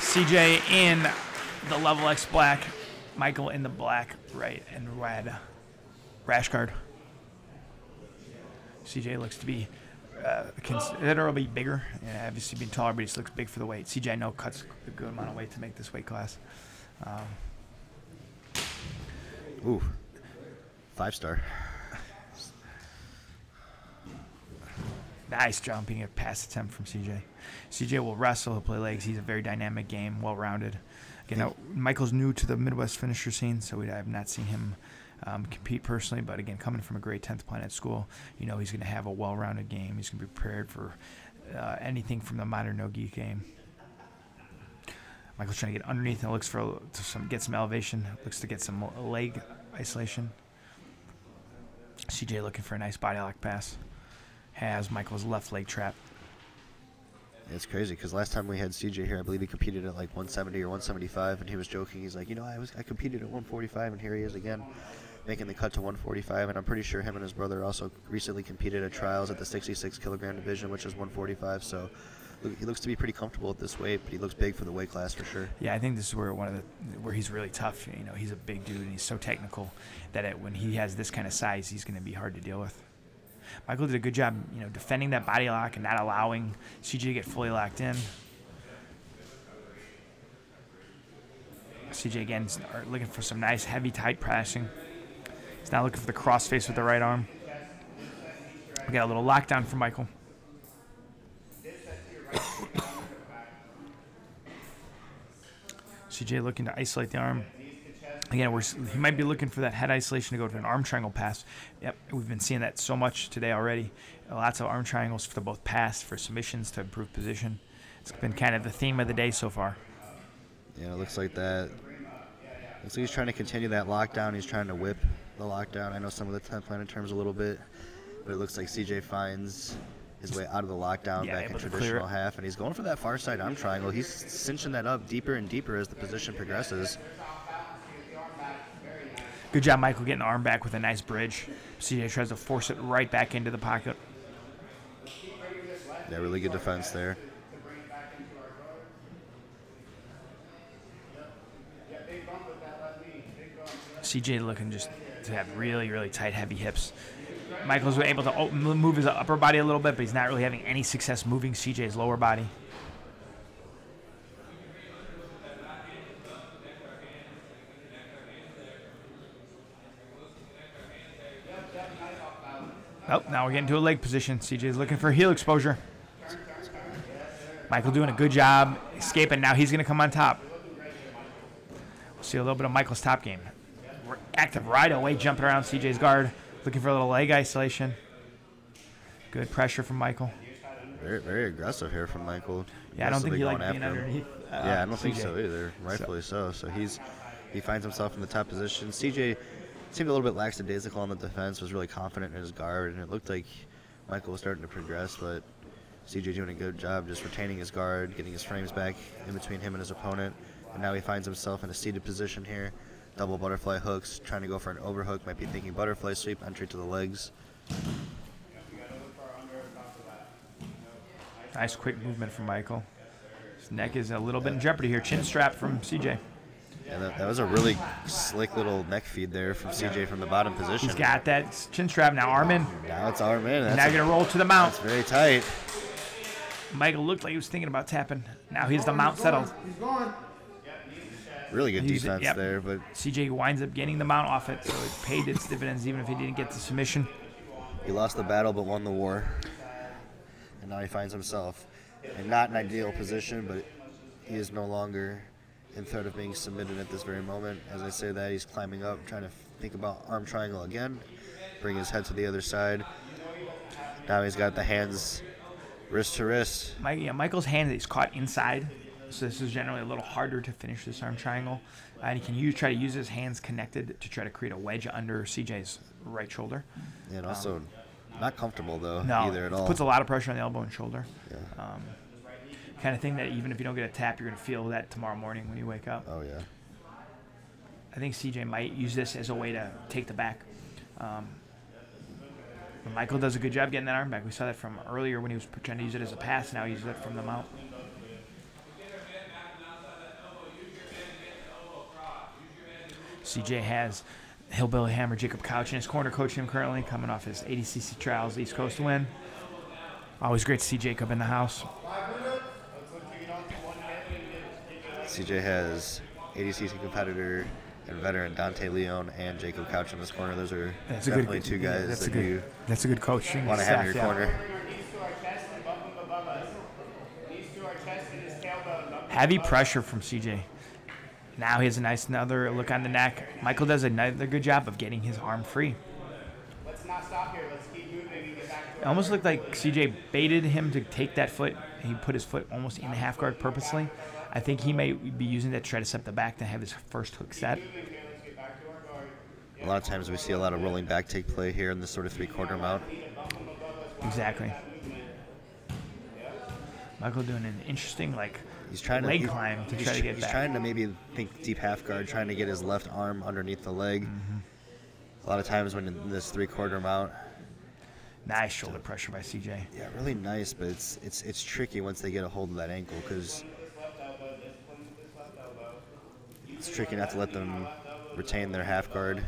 CJ in the level X black, Michael in the black, right, and red rash guard. CJ looks to be considerably bigger, and obviously being taller, but he just looks big for the weight. CJ, I know, cuts a good amount of weight to make this weight class. Ooh, 5-star. Nice jumping at pass attempt from CJ. CJ will wrestle, he'll play legs. He's a very dynamic game, well-rounded. Again, now, Michael's new to the Midwest finisher scene, so I have not seen him compete personally. But again, coming from a great 10th Planet school, you know he's going to have a well-rounded game. He's going to be prepared for anything from the modern no-gi game. Michael's trying to get underneath and looks for get some elevation. Looks to get some leg isolation. CJ looking for a nice body lock pass. Has Michael's left leg trap. It's crazy because last time we had CJ here, I believe he competed at like 170 or 175, and he was joking. He's like, you know, I competed at 145, and here he is again, making the cut to 145. And I'm pretty sure him and his brother also recently competed at trials at the 66 kilogram division, which is 145. So he looks to be pretty comfortable at this weight, but he looks big for the weight class for sure. Yeah, I think this is where he's really tough. You know, he's a big dude and he's so technical that when he has this kind of size, he's going to be hard to deal with. Michael did a good job, you know, defending that body lock and not allowing CJ to get fully locked in. CJ again is looking for some nice heavy tight pressing. He's now looking for the cross face with the right arm. We got a little lockdown from Michael. CJ looking to isolate the arm. Again, he might be looking for that head isolation to go to an arm triangle pass. Yep, we've been seeing that so much today already. Lots of arm triangles for both pass, for submissions to improve position. It's been kind of the theme of the day so far. Yeah, it looks like that. Looks like he's trying to continue that lockdown. He's trying to whip the lockdown. I know some of the 10th Planet terms a little bit, but it looks like CJ finds his way out of the lockdown back in traditional half, and he's going for that far side arm triangle. He's cinching that up deeper and deeper as the position progresses. Good job, Michael, getting the arm back with a nice bridge. CJ tries to force it right back into the pocket. Yeah, really good defense there. CJ looking just to have really, really tight, heavy hips. Michael's able to move his upper body a little bit, but he's not really having any success moving CJ's lower body. Oh, now we're getting to a leg position. CJ's looking for heel exposure. Michael doing a good job escaping. Now he's going to come on top. We'll see a little bit of Michael's top game. We're active right away, jumping around CJ's guard, looking for a little leg isolation. Good pressure from Michael. Very, very aggressive here from Michael. Yeah, I don't think he liked being underneath. Yeah, I don't think so either. Rightfully so. So he finds himself in the top position. CJ seemed a little bit lackadaisical on the defense, was really confident in his guard, and it looked like Michael was starting to progress, but CJ doing a good job just retaining his guard, getting his frames back in between him and his opponent, and now he finds himself in a seated position here. Double butterfly hooks, trying to go for an overhook, might be thinking butterfly sweep, entry to the legs. Nice quick movement from Michael. His neck is a little bit in jeopardy here. Chin strap from CJ. Yeah, that was a really slick little neck feed there from CJ from the bottom position. He's got that chin strap. Now arm in. Now it's arm in. Now going to roll to the mount. That's very tight. Michael looked like he was thinking about tapping. Now he's the mount settled. Really good defense there, but CJ winds up getting the mount off it, so it paid its dividends even if he didn't get the submission. He lost the battle but won the war. And now he finds himself in not an ideal position, but he is no longer in threat of being submitted at this very moment. As I say that, he's climbing up, trying to think about arm triangle again, bring his head to the other side. Now he's got the hands wrist to wrist. Michael's hand is caught inside, so this is generally a little harder to finish this arm triangle. And he can try to use his hands connected to try to create a wedge under CJ's right shoulder. And also not comfortable, though, either at all. It puts a lot of pressure on the elbow and shoulder. Yeah. Kind of thing that even if you don't get a tap, you're going to feel that tomorrow morning when you wake up. Oh, yeah. I think CJ might use this as a way to take the back. Michael does a good job getting that arm back. We saw that from earlier when he was trying to use it as a pass. Now he uses it from the mount. CJ has Hillbilly Hammer Jacob Couch in his corner, coaching him currently, coming off his ADCC Trials East Coast win. Always great to see Jacob in the house. CJ has ADCC competitor and veteran Dante Leon and Jacob Couch in this corner. Those are definitely two guys that's a good coaching want to have in your corner. Heavy pressure from CJ. Now he has a nice another look on the neck. Michael does another good job of getting his arm free. Let's not stop here. Let's keep moving and get back to It almost looked like CJ baited him to take that foot. He put his foot almost in the half guard purposely. I think he may be using that to try to set the back to have his first hook set. A lot of times we see a lot of rolling back take play here in this sort of three-quarter mount. Exactly. Michael doing an interesting he's trying to leg climb to try to get back. He's trying to maybe think deep half guard, trying to get his left arm underneath the leg. Mm-hmm. A lot of times when in this three-quarter mount. Nice shoulder pressure by CJ. Yeah, really nice, but it's tricky once they get a hold of that ankle because it's tricky not to let them retain their half guard,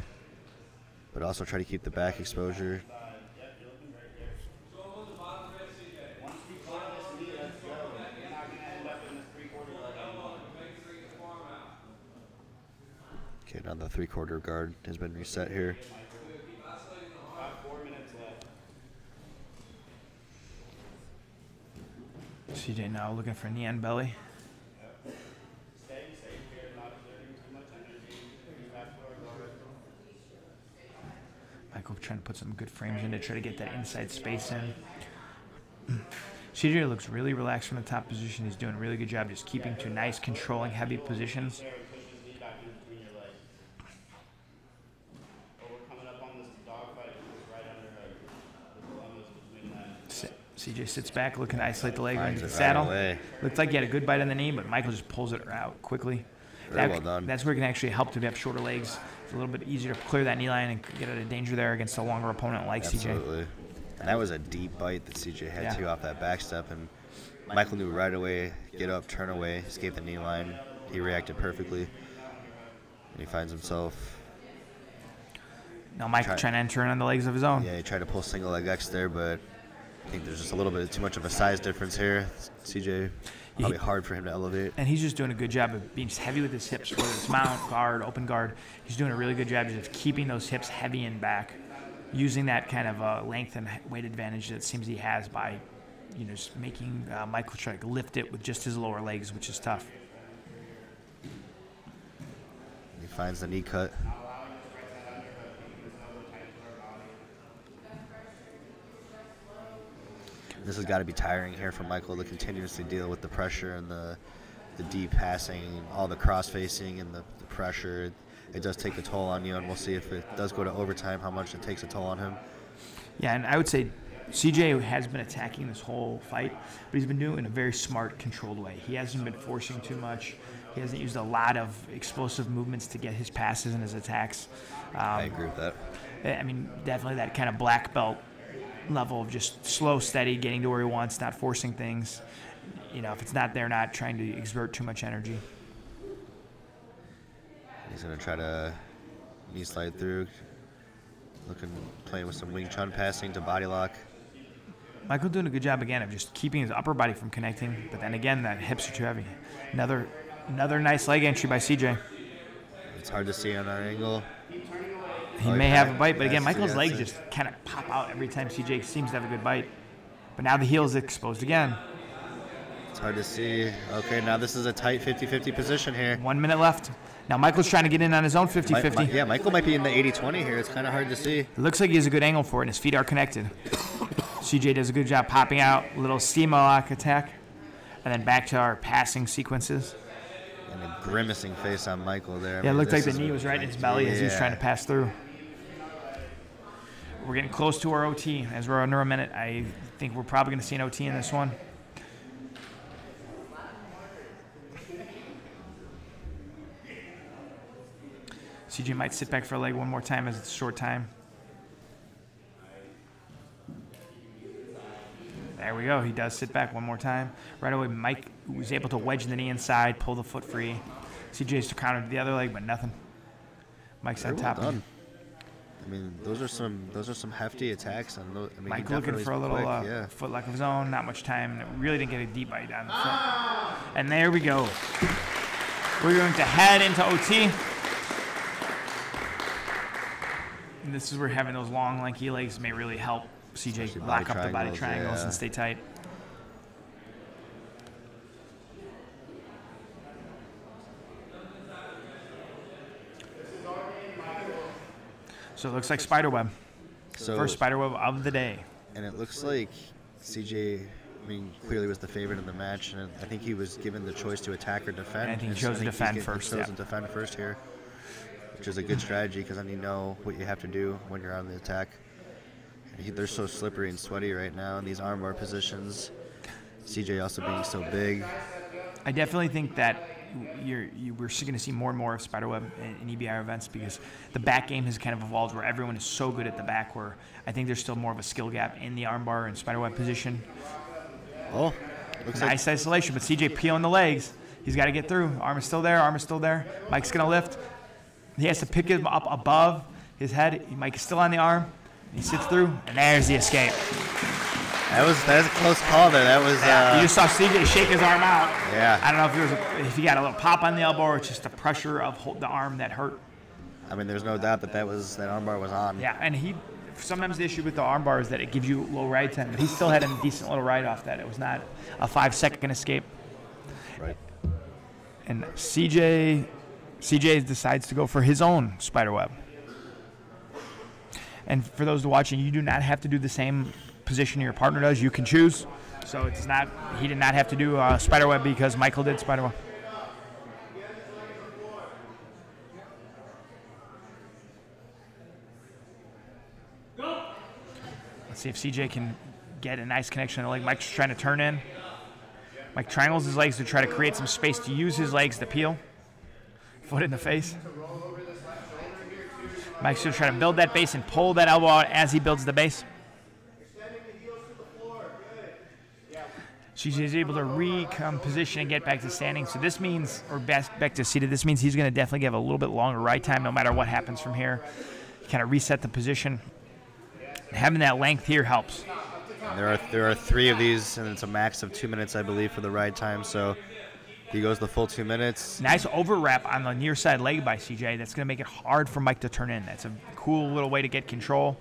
but also try to keep the back exposure. Okay, now the three-quarter guard has been reset here. CJ now looking for knee and belly. Michael trying to put some good frames in to try to get that inside space in. CJ looks really relaxed from the top position. He's doing a really good job just keeping to nice, controlling, heavy positions. CJ sits back, looking to isolate the leg into the saddle. Looks like he had a good bite on the knee, but Michael just pulls it out quickly. Very well done. That's where it can actually help to have shorter legs. It's a little bit easier to clear that knee line and get out of danger there against a longer opponent like Absolutely. CJ. And that was a deep bite that CJ had too off that back step, and Michael knew right away, get up, turn away, escape the knee line. He reacted perfectly, and he finds himself. Now Michael trying to enter in on the legs of his own. Yeah, he tried to pull single leg X there, but I think there's just a little bit too much of a size difference here. CJ, probably hard for him to elevate. And he's just doing a good job of being just heavy with his hips, whether it's mount, guard, open guard. He's doing a really good job of keeping those hips heavy and back, using that kind of length and weight advantage that seems he has by, just making Michael try to lift it with just his lower legs, which is tough. He finds the knee cut. This has got to be tiring here for Michael to continuously deal with the pressure and the deep passing, all the cross-facing and the pressure. It does take a toll on you, and we'll see if it does go to overtime, how much it takes a toll on him. Yeah, and I would say CJ has been attacking this whole fight, but he's been doing it in a very smart, controlled way. He hasn't been forcing too much. He hasn't used a lot of explosive movements to get his passes and his attacks. I agree with that. I mean, definitely that kind of black belt level of just slow, steady, getting to where he wants, not forcing things. If it's not there, not trying to exert too much energy. He's going to try to knee slide through, playing with some Wing Chun passing to body lock. Michael doing a good job again of just keeping his upper body from connecting, but then again, that hips are too heavy. Another nice leg entry by CJ. It's hard to see on our angle. He may have a bite, but again, Michael's legs just kind of pop out every time CJ seems to have a good bite. But now the heel is exposed again. It's hard to see. Okay, now this is a tight 50-50 position here. 1 minute left. Now Michael's trying to get in on his own 50-50. Yeah, Michael might be in the 80-20 here. It's kind of hard to see. It looks like he has a good angle for it, and his feet are connected. CJ does a good job popping out, little steam lock attack, and then back to our passing sequences. And a grimacing face on Michael there. Yeah, it looked like the knee was right in his belly as he was trying to pass through. We're getting close to our OT. As we're under a minute, I think we're probably going to see an OT in this one. CJ might sit back for a leg one more time as it's a short time. There we go. He does sit back one more time. Right away, Mike was able to wedge the knee inside, pull the foot free. CJ's countered the other leg, but nothing. Mike's Very on well top. done. I mean, those are some hefty attacks. And I mean, Mike looking for a little yeah. footlock of his own. Not much time. Really didn't get a deep bite down the front. And there we go. We're going to head into OT. And this is where having those long, lanky legs may really help CJ lock up the body triangles and stay tight. So it looks like spiderweb. So, First spiderweb of the day. And it looks like CJ, I mean, clearly was the favorite in the match, and I think he was given the choice to attack or defend. And I think he chose to defend first. He chose to defend first here, which is a good strategy because then you know what you have to do when you're on the attack. They're so slippery and sweaty right now in these armbar positions. CJ also being so big. I definitely think that we're going to see more and more of spiderweb in EBR events because the back game has kind of evolved where everyone is so good at the back where I think there's still more of a skill gap in the armbar and spiderweb position. Oh, looks like Nice isolation, but CJ peeling the legs. He's got to get through. Arm is still there. Arm is still there. Mike's going to lift. He has to pick him up above his head. Mike is still on the arm. He sits through, and there's the escape. that was a close call there. That was You just saw CJ shake his arm out. yeah. I don't know if he got a little pop on the elbow or it's just the pressure of the arm that hurt. I mean, there's no doubt that armbar was on. Yeah, and sometimes the issue with the armbar is that it gives you low ride time, but he still had a decent little ride off that. It was not a 5-second escape. Right. And CJ decides to go for his own spiderweb. And for those watching, you do not have to do the same position your partner does. You can choose. So he did not have to do spiderweb because Michael did spiderweb. Let's see if CJ can get a nice connection on the leg. Mike's trying to turn in. Mike triangles his legs to try to create some space to use his legs to peel. Foot in the face. Mike's going to try to build that base and pull that elbow out as he builds the base. CJ's able to recomposition and get back to standing. So this means, or back to seated, this means he's going to definitely give a little bit longer ride time no matter what happens from here. Kind of reset the position. Having that length here helps. There are 3 of these, and it's a max of 2 minutes, I believe, for the ride time. So he goes the full 2 minutes. Nice over wrap on the near side leg by CJ. That's going to make it hard for Mike to turn in. That's a cool little way to get control.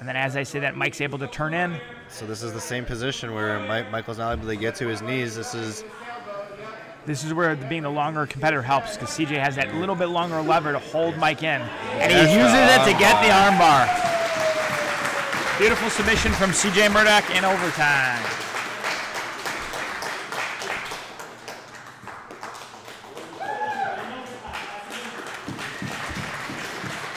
And then as I say that, Mike's able to turn in. So this is the same position where Michael's not able to get to his knees. This is where being the longer competitor helps because CJ has that little bit longer lever to hold Mike in. And he uses it to get the armbar. Beautiful submission from CJ Murdock in overtime.